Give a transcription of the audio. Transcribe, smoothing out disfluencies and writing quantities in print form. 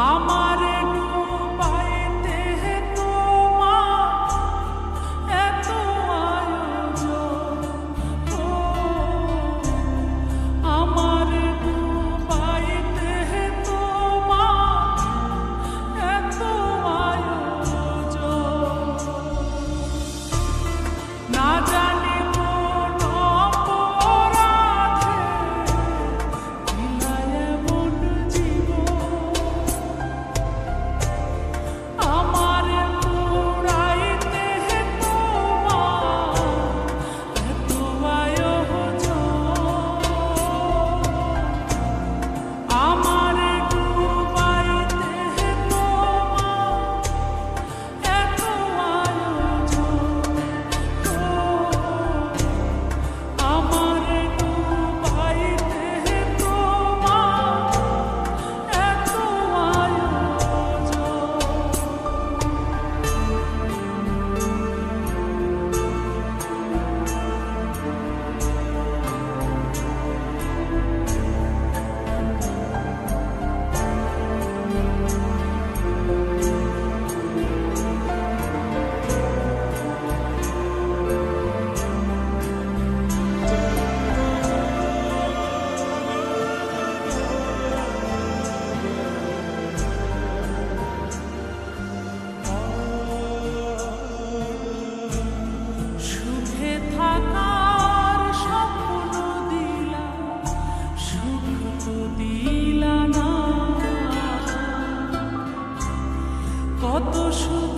আমারে ডুবাইতে তোমার এত আয়োজন, ও আমারে ডুবাইতে তোমার এত আয়োজন। না জানি কোন অপরাধে দিলা এমন জীবন, আমারে পুরাইতে তোমার এত আয়োজন। আমারে ডুবাইতে তোমার এত আয়োজন, আমারে ডুবাইতে তোমার এত সুখে থাকার স্বপ্ন দিলা, সুখ তো দিলা না। কত সুখ